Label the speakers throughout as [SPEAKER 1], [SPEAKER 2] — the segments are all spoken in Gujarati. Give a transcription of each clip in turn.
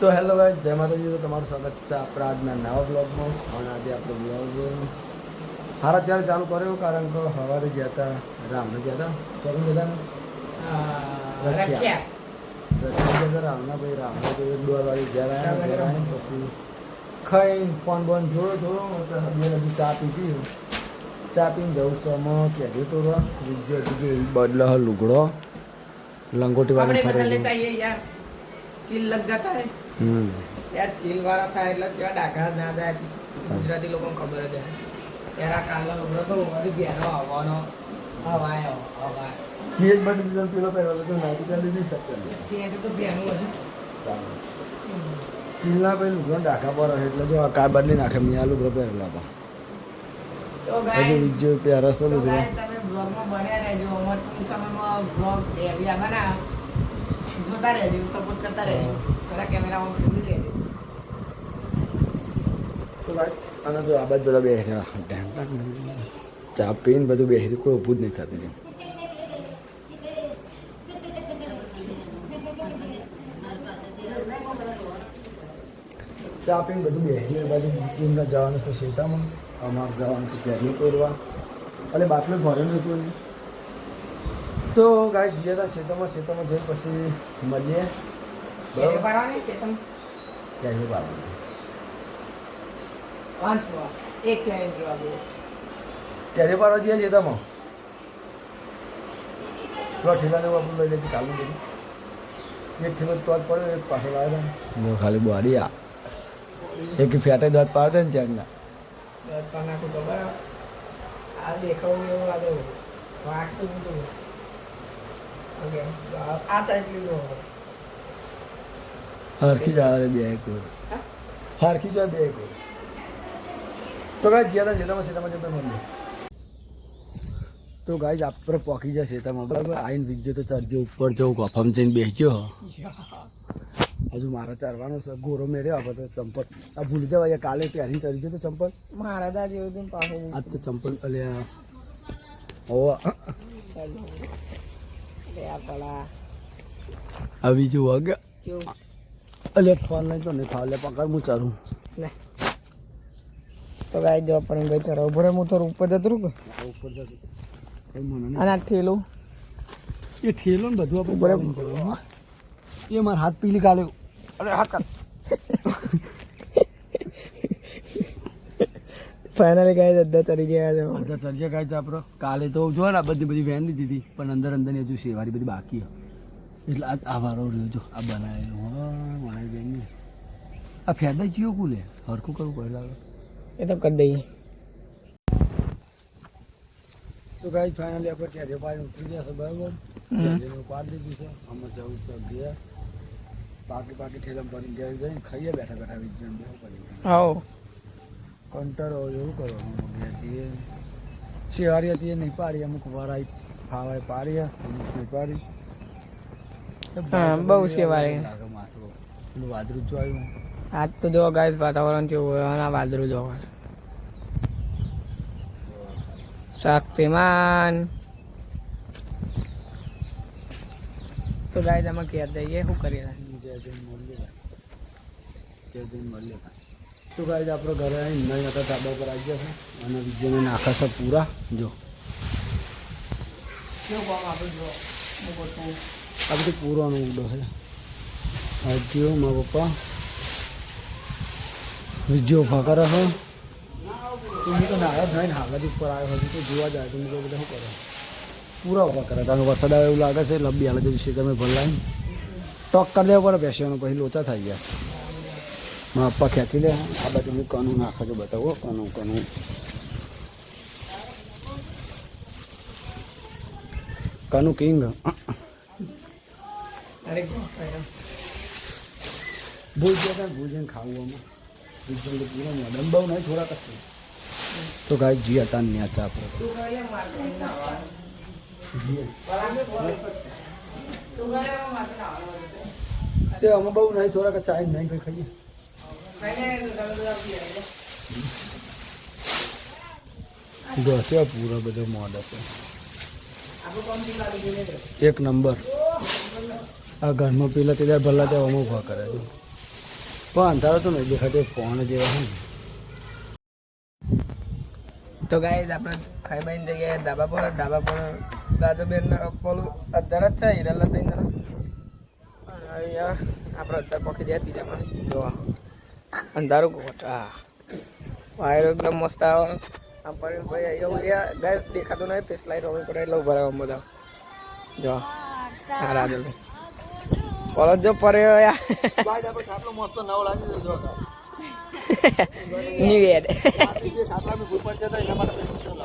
[SPEAKER 1] તો હેલો ગાઈસ, જય માતાજી. તો તમારું સ્વાગત છે આપણા આજના નવા બ્લોગમાં. અને આજે આપણો બ્લોગ સારા ચાર ચાલુ કર્યો, કારણ કે સવારે ગયા હતા રામને ગયા હતા ક્યાં ગયા હતા રખ્યા ગયા હતા રામના ભાઈ. રામના ભાઈ 1-2 વાગે ઘેર આવ્યા. પછી ખાઈને ફોન બોન જોયો હજી ચા પીધી. ચા પીને જવું છું અમે કહેજો તો બીજો બદલો લુગડો લંગોટી વાળી ફરે
[SPEAKER 2] ચીલ લગ જતા હે યાર. ચીલ વાળા થાય એટલે કેવા ડાઘા ના થાય ગુજરાતી લોકોને ખબર જ યાર. આ કાલનો લુગડો તો મારી બેનો આવવાનો હવાય
[SPEAKER 1] મેજ બધી દીધો પેલો પહેરવાનો તો નાઈટી ચાલી નહીં શકતો.
[SPEAKER 2] ત્યાં તો બેનું હજુ
[SPEAKER 1] ચીલના ભાઈ લુગડો ડાઘા પર એટલે જો કાર બદલી નાખે. મેં આ લુગડો પહેરેલા હતા
[SPEAKER 2] તો ગાય
[SPEAKER 1] હજુ બીજો પહેરસ તો લુગડો.
[SPEAKER 2] તમે બ્લોગમાં બન્યા રહેજો. અમાર ટૂંક સમયમાં બ્લોગ એવી બના જોતા રહેજો, સપોર્ટ કરતા રહેજો. થોડા કેમેરામાં ખોલી લેજો.
[SPEAKER 1] તો ભાઈ અને જો આ બાજુ બધા બેઠા ચા પીને બધું બેસી કોઈ ઊભું જ નહીં થતું. ચા પીને બધું બેસી બાજુ એમને જવાનું છે શેતામાં. અમારે જવાનું છે ઘરની કોરવા એટલે બાટલો ભરે નહોતું. તો ગાય જઈએ હતા શેતામાં જઈ પછી મળીએ.
[SPEAKER 2] કેરે પાડવાની છે તમે
[SPEAKER 1] ક્યારે બાબુ
[SPEAKER 2] વાંચવા એક મિનિટ જોવા દો.
[SPEAKER 1] ક્યારે પાડવા જઈએ શેતામાં પેલા ઠેલાને બાપુ લઈ લેજે કાલું બધું. એક ઠેલો તો જ પડ્યો, એક પાછળ આવ્યો ખાલી બોડી આ એક ફેટે દાંત પાડે ને ત્યારના
[SPEAKER 2] નાખું તો બરાબર. આ દેખાવું એવું લાગે વાગશે બધું. ઓકે આ સાઈડ લીધો
[SPEAKER 1] હરખી જ આવે બે કોર હરખી જાય બે કોર. તો ગાય જ્યાં શેતામાં જતા મળીએ. તો ગાય આપણે પોકી જાય શેતામાં બરાબર. આવીને બીજો તો ચરજો ઉપર જવું કફમ જઈને બેસ્યો. હજુ મારા ચારવાનો છે ગોરો મેર્યો. આપણે તો ચંપલ આ ભૂલી જવાય કાલે પહેરીને ચડી ગયો તો ચંપલ
[SPEAKER 2] મારા દા જેવું દિન પાસે
[SPEAKER 1] આજ તો ચંપલ અલ્યા ઓ આવી જો વાગે અલે ફોન લઈ તો નહીં ખાલે પકડ હું ચારું
[SPEAKER 2] લે. તો ગાય જો પણ ગઈ ચરાવ ભરે હું થોડું ઉપર જતું કે
[SPEAKER 1] ઉપર જતું
[SPEAKER 2] અને આ ઠેલું
[SPEAKER 1] એ ઠેલો ને બધું આપણે બરાબર એ મારા હાથ પીલી કાલે. અરે હા કાલ
[SPEAKER 2] ફાઇનલી ગાય અડધા ચડી ગયા છે.
[SPEAKER 1] બધા ચર્ચા કાંઈ તો આપણે કાલે તો જો ને બધી વેન લીધી હતી પણ અંદરની હજુ શેવારી બધી બાકી એટલે આ વારો રહ્યો જો આ બનાવેલું મારી બેનની આ ફેદા જીઓ કુલે હરખું કરવું પડે લાગે
[SPEAKER 2] એ તો કરી દઈએ.
[SPEAKER 1] તો ગાય ફાઇનલી આપણે ક્યારે પાણી ઉતરી ગયા છે બરાબર. ક્યારે પાડી દીધી છે. અમે જવું તો ગયા પાકી ઠેલમ ભરીને ઘેર જઈને ખાઈએ બેઠા વિજ્ઞાન બેવું કરી
[SPEAKER 2] આવો
[SPEAKER 1] કંટાળો એવું કરવાનું. જઈએ શેવારી હતી એ નહીં પાડી, અમુક વરાઈ ફાવાય પાડી અમુક નહીં પાડી.
[SPEAKER 2] બહુ શેવારી
[SPEAKER 1] લાગે માથું પેલું વાદળું જો આવ્યું.
[SPEAKER 2] આજ તો જો ગાય વાતાવરણ કેવું હોય અને આ વાદળું જોવા શક્તિમાન. તો ગાય તમે ક્યાં જઈએ શું કરીએ
[SPEAKER 1] તો ગાય આપણે ઘરે આવીને નહીં હતા ધાબા પર આવી ગયા છે અને વિજયને નાખા છે પૂરા. જો આ બધું પૂરાનો ઉડો છે. હજુ મારા પપ્પા વિજય ઉભા કરે છે. હું તો નાળા જ નહીં હાલત ઉપર આવ્યો હતો તો જોવા જાય તો બધા શું કરે પૂરા ઉભા કરે. કારણ વરસાદ આવે એવું લાગે છે. લંબી હાલત વિશે તમે ભરલાઈને ટોક કરી દેવા પડે બેસવાનું, પછી લોચા થઈ ગયા. મારા પપ્પા ખેંચી લે. આ બાજુ હું કનું નાખે તો બતાવો કનું કનું કિંગ ભૂલ જઈને ખાવું આમાં ભૂલ તો પૂરા મોડમ બહુ નહીં થોડા કશું. તો ગાય જી હતા ને ચા આપણે તે અમે બહુ નહીં થોડાક ચાય નહીં કંઈ ખાઈએ. ઘસ્યા પૂરા બધો મોડ હશે. એક નંબર. આ ઘરમાં પેલા તે ભલા ત્યાં અમુક ઉભા કરે છે. પણ અંધારો તો નહીં દેખાતો ફોન જેવા છે ને.
[SPEAKER 2] તો ગાઈસ આપણે ખાઈ બાઈને જગ્યાએ ધાબા પર રાજુબેન પેલું અધાર જ છે હિરાલા થઈને અહીંયા આપણે અધાર પકી જાય ત્રીજામાં જોવા અંધારું હા વાયરો એકદમ મસ્ત આવે આમ પર ભાઈ એવું ગાઈસ દેખાતું નહીં ફેસ લાઈટ ઓન કરે એટલે ઉભા રહેવા બધા જો હા રાજુ કોલેજ જો પડ્યો યાર
[SPEAKER 1] બાદ આપણે ખાટલો મસ્ત નવો લાગી જો
[SPEAKER 2] ન્યુ યર
[SPEAKER 1] જે ખાટલામાં ભૂલ પડતી હતા એના માટે સ્પેશિયલ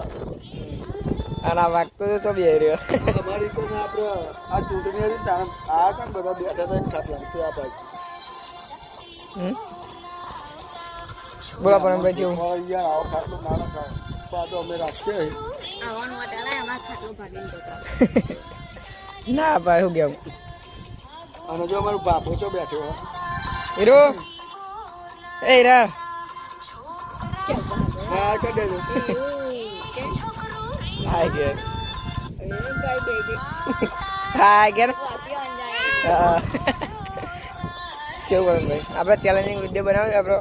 [SPEAKER 2] અને આ વાગતો તો બે રહ્યો
[SPEAKER 1] અમારી તો આપણે આ ચૂંટણી હતી ને આ કામ બધા બેઠા હતા ને ખાટલા તો આ બાજુ
[SPEAKER 2] બોલા પણ ભાઈ જેવું
[SPEAKER 1] યાર આવો ખાટલો નાનો પાછો અમે રાખીએ
[SPEAKER 2] ના ભાઈ શું કેમ
[SPEAKER 1] અને જો અમારું બાપો તો બેઠો
[SPEAKER 2] હીરો એ હીરા
[SPEAKER 1] હા કરી દેજો
[SPEAKER 2] હાય કે હાય કે કેવું ભાઈ આપણે ચેલેન્જિંગ વિડીયો બનાવ્યો આપણો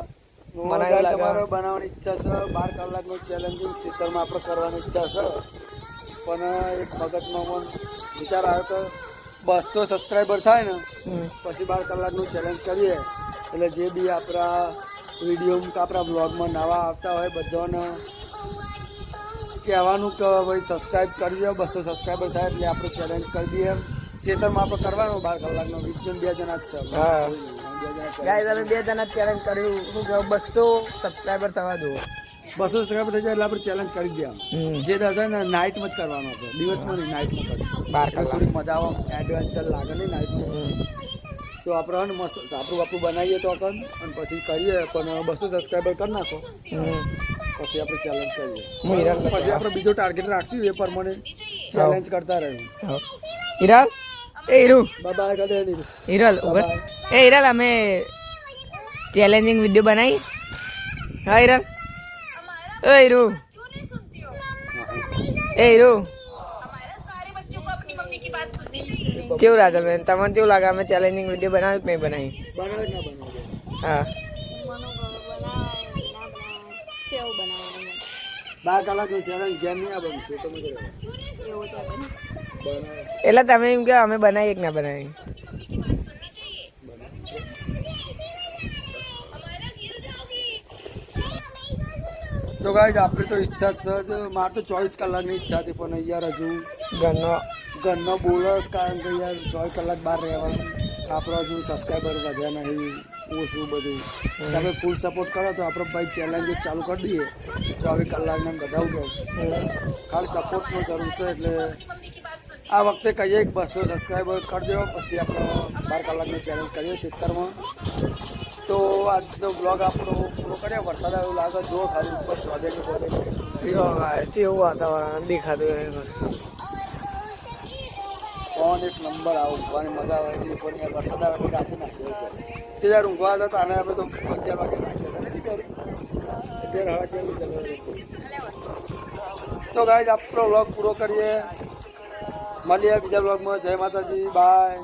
[SPEAKER 1] તમારે બનાવવાની ઈચ્છા છે 12 કલાકનો ચેલેન્જિંગ સીઝનમાં આપણે કરવાની ઈચ્છા છે પણ એક મગજમાં મને વિચાર આવ્યો કે 200 સબસ્ક્રાઈબર થાય ને પછી 12 કલાકનું ચેલેન્જ કરીએ એટલે જે બી આપણા વિડીયો આપણા બ્લોગમાં નવા આવતા હોય બધાને કહેવાનું કે ભાઈ સબસ્ક્રાઈબ કરી દો 200 સબસ્ક્રાઈબર થાય એટલે આપણે ચેલેન્જ કરી દઈએ ખેતરમાં આપણે કરવાનું 12 કલાકનો 20 જણ 2 જણા જ છે
[SPEAKER 2] હા ગાઈસ અમે 2 જણા ચેલેન્જ કર્યું શું કે 200 સબસ્ક્રાઇબર થવા દો
[SPEAKER 1] 200 સબસ્ક્રાઈબર થઈ જાય એટલે આપણે ચેલેન્જ કરી દઈએ જે દાદા ને નાઇટમાં જ કરવાનો હતો દિવસમાં નહીં નાઇટમાં કરીએ
[SPEAKER 2] 12 કલાક
[SPEAKER 1] થોડીક મજા આવે એડવેન્ચર લાગે નહીં નાઇટમાં તો આપણે મસ્ત સાપરું બનાવીએ તો અને પછી કરીએ પણ 200 સબસ્ક્રાઈબર કરી નાખો પછી આપણે ચેલેન્જ કરીએ પછી આપણે બીજો ટાર્ગેટ રાખશું એ પ્રમાણે ચેલેન્જ કરતા રહીએ
[SPEAKER 2] હિરાલ એ હીરુ
[SPEAKER 1] બાય કદે નહીં
[SPEAKER 2] હિરાલ એ હિરાલ અમે ચેલેન્જિંગ વિડીયો બનાવી હા હિરાલ એ હીરુ એ હીરુ કેવું રાજલ બેન તમને કેવું લાગે અમે ચેલેન્જિંગ વિડીયો બનાવ્યું કે નહીં બનાવી હા
[SPEAKER 1] 12 કલાકનું ચેલેન્જ ગેમ નહીં આ બનશે તમે
[SPEAKER 2] એટલે તમે એમ કે અમે બનાવી એક ના બનાવી
[SPEAKER 1] તો ગાઈસ આપણે તો ઈચ્છા જ છે મારે તો 24 કલાકની ઈચ્છા હતી પણ યાર હજુ ઘરનો બોલો કારણ કે યાર 24 કલાક બહાર રહેવાનું આપણો હજુ સબસ્ક્રાઈબર વધ્યા નહીં ઓછું બધું તમે ફૂલ સપોર્ટ કરો તો આપણે ભાઈ ચેલેન્જ ચાલુ કરી દઈએ 24 કલાકને બધાવું ખાલી સપોર્ટનો જરૂર છે એટલે આ વખતે કહીએ કે 200 સબસ્ક્રાઈબર કરી દેવો પછી આપણે 12 કલાકનો ચેલેન્જ કરીએ 70માં તો આજનો બ્લોગ આપણો પૂરો કરીએ વરસાદ એવું લાગે જો ખાલી ઉપર ચોદેલી
[SPEAKER 2] એવું વાતાવરણ દેખાતું
[SPEAKER 1] કોણ એક નંબર આવું ઊંઘવાની મજા આવે એ પણ યાર વરસાદ આવે તો રાતે નાખી તે જ્યારે ઊંઘવા હતા તો આને આપણે તો 11 વાગે નાખ્યા હતા નથી કરી તો ગાઈસ આપણો બ્લોગ પૂરો કરીએ મળીએ બીજા બ્લોગમાં જય માતાજી બાય